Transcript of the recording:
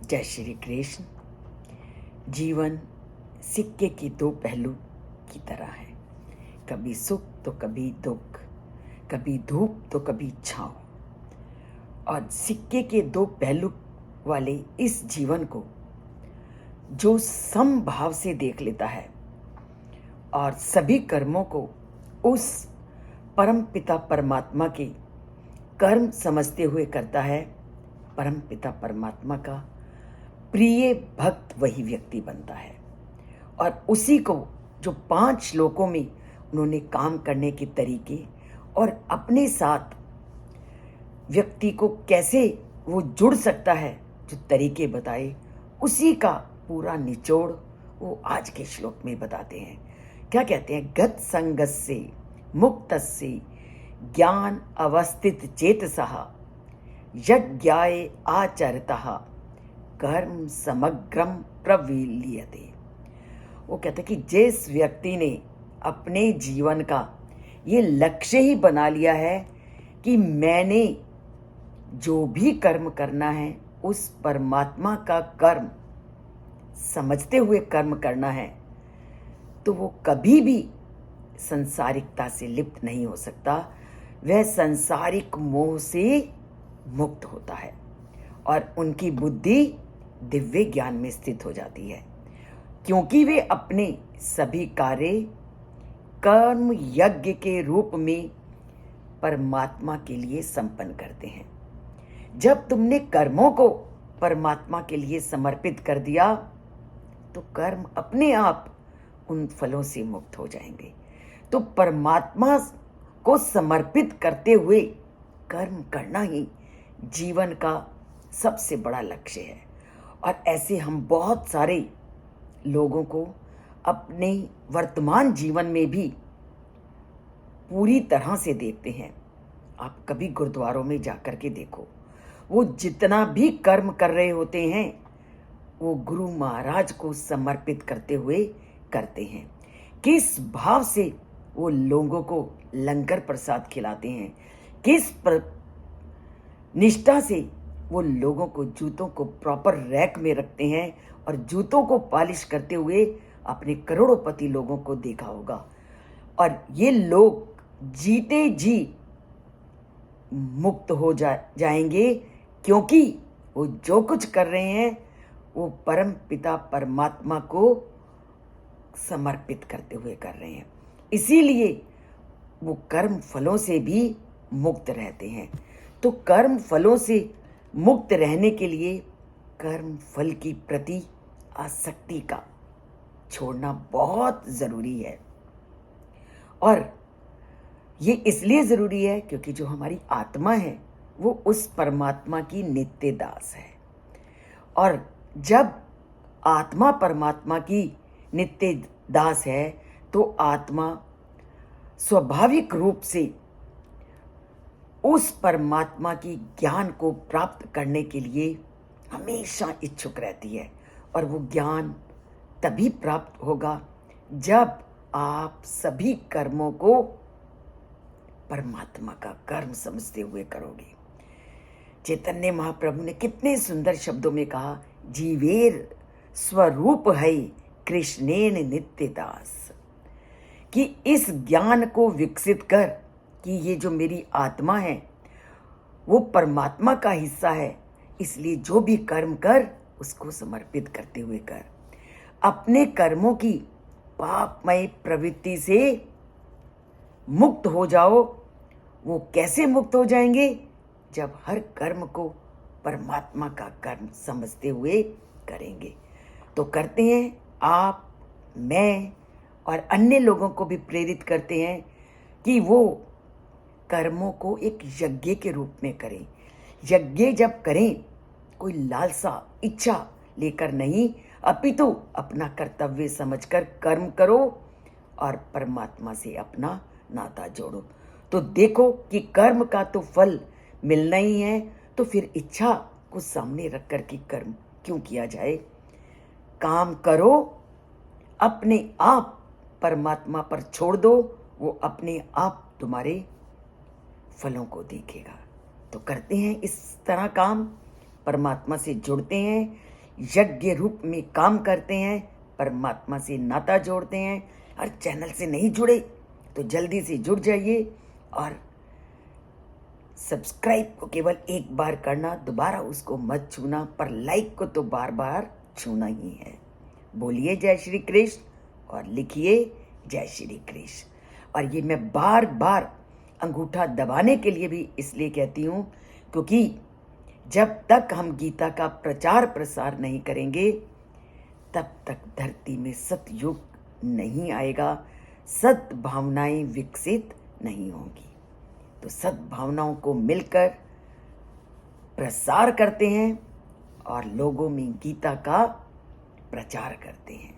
जय श्री कृष्ण। जीवन सिक्के की दो पहलू की तरह है, कभी सुख तो कभी दुख, कभी धूप तो कभी छांव। और सिक्के के दो पहलू वाले इस जीवन को जो समभाव से देख लेता है और सभी कर्मों को उस परम पिता परमात्मा के कर्म समझते हुए करता है, परम पिता परमात्मा का प्रिय भक्त वही व्यक्ति बनता है। और उसी को जो 5 श्लोकों में उन्होंने काम करने के तरीके और अपने साथ व्यक्ति को कैसे वो जुड़ सकता है, जो तरीके बताए, उसी का पूरा निचोड़ वो आज के श्लोक में बताते हैं। क्या कहते हैं? गत संगस्य मुक्तस्य ज्ञान अवस्थित चेतसः यज्ञाय आचरतः कर्म समग्रम प्रविलीयते। वो कहते हैं कि जिस व्यक्ति ने अपने जीवन का ये लक्ष्य ही बना लिया है कि मैंने जो भी कर्म करना है उस परमात्मा का कर्म समझते हुए कर्म करना है, तो वो कभी भी संसारिकता से लिप्त नहीं हो सकता। वह संसारिक मोह से मुक्त होता है और उनकी बुद्धि दिव्य ज्ञान में स्थित हो जाती है, क्योंकि वे अपने सभी कार्य कर्म यज्ञ के रूप में परमात्मा के लिए संपन्न करते हैं। जब तुमने कर्मों को परमात्मा के लिए समर्पित कर दिया तो कर्म अपने आप उन फलों से मुक्त हो जाएंगे। तो परमात्मा को समर्पित करते हुए कर्म करना ही जीवन का सबसे बड़ा लक्ष्य है। और ऐसे हम बहुत सारे लोगों को अपने वर्तमान जीवन में भी पूरी तरह से देखते हैं। आप कभी गुरुद्वारों में जाकर के देखो, वो जितना भी कर्म कर रहे होते हैं वो गुरु महाराज को समर्पित करते हुए करते हैं। किस भाव से वो लोगों को लंगर प्रसाद खिलाते हैं, किस निष्ठा से वो लोगों को जूतों को प्रॉपर रैक में रखते हैं और जूतों को पॉलिश करते हुए अपने करोड़ोंपति लोगों को देखा होगा। और ये लोग जीते जी मुक्त हो जाएंगे, क्योंकि वो जो कुछ कर रहे हैं वो परम पिता परमात्मा को समर्पित करते हुए कर रहे हैं। इसीलिए वो कर्म फलों से भी मुक्त रहते हैं। तो कर्म फलों से मुक्त रहने के लिए कर्म फल की प्रति आसक्ति का छोड़ना बहुत ज़रूरी है। और ये इसलिए ज़रूरी है क्योंकि जो हमारी आत्मा है वो उस परमात्मा की नित्य दास है। और जब आत्मा परमात्मा की नित्य दास है तो आत्मा स्वाभाविक रूप से उस परमात्मा की ज्ञान को प्राप्त करने के लिए हमेशा इच्छुक रहती है। और वो ज्ञान तभी प्राप्त होगा जब आप सभी कर्मों को परमात्मा का कर्म समझते हुए करोगे। चैतन्य महाप्रभु ने कितने सुंदर शब्दों में कहा, जीवेर स्वरूप है कृष्णेन नित्य दास। कि इस ज्ञान को विकसित कर कि ये जो मेरी आत्मा है वो परमात्मा का हिस्सा है, इसलिए जो भी कर्म कर उसको समर्पित करते हुए कर। अपने कर्मों की पापमय प्रवृत्ति से मुक्त हो जाओ। वो कैसे मुक्त हो जाएंगे? जब हर कर्म को परमात्मा का कर्म समझते हुए करेंगे। तो करते हैं आप, मैं और अन्य लोगों को भी प्रेरित करते हैं कि वो कर्मों को एक यज्ञ के रूप में करें। यज्ञ जब करें कोई लालसा इच्छा लेकर नहीं, अपितु अपना कर्तव्य समझकर कर्म करो और परमात्मा से अपना नाता जोड़ो। तो देखो कि कर्म का तो फल मिलना ही है, तो फिर इच्छा को सामने रख कर के कर्म क्यों किया जाए। काम करो, अपने आप परमात्मा पर छोड़ दो, वो अपने आप तुम्हारे फलों को देखेगा। तो करते हैं इस तरह काम, परमात्मा से जुड़ते हैं, यज्ञ रूप में काम करते हैं, परमात्मा से नाता जोड़ते हैं। और चैनल से नहीं जुड़े तो जल्दी से जुड़ जाइए और सब्सक्राइब को केवल एक बार करना, दोबारा उसको मत छूना, पर लाइक को तो बार बार छूना ही है। बोलिए जय श्री कृष्ण और लिखिए जय श्री कृष्ण। और ये मैं बार बार अंगूठा दबाने के लिए भी इसलिए कहती हूँ, क्योंकि जब तक हम गीता का प्रचार प्रसार नहीं करेंगे तब तक धरती में सतयुग नहीं आएगा, सद्भावनाएं विकसित नहीं होंगी। तो सद्भावनाओं को मिलकर प्रसार करते हैं और लोगों में गीता का प्रचार करते हैं।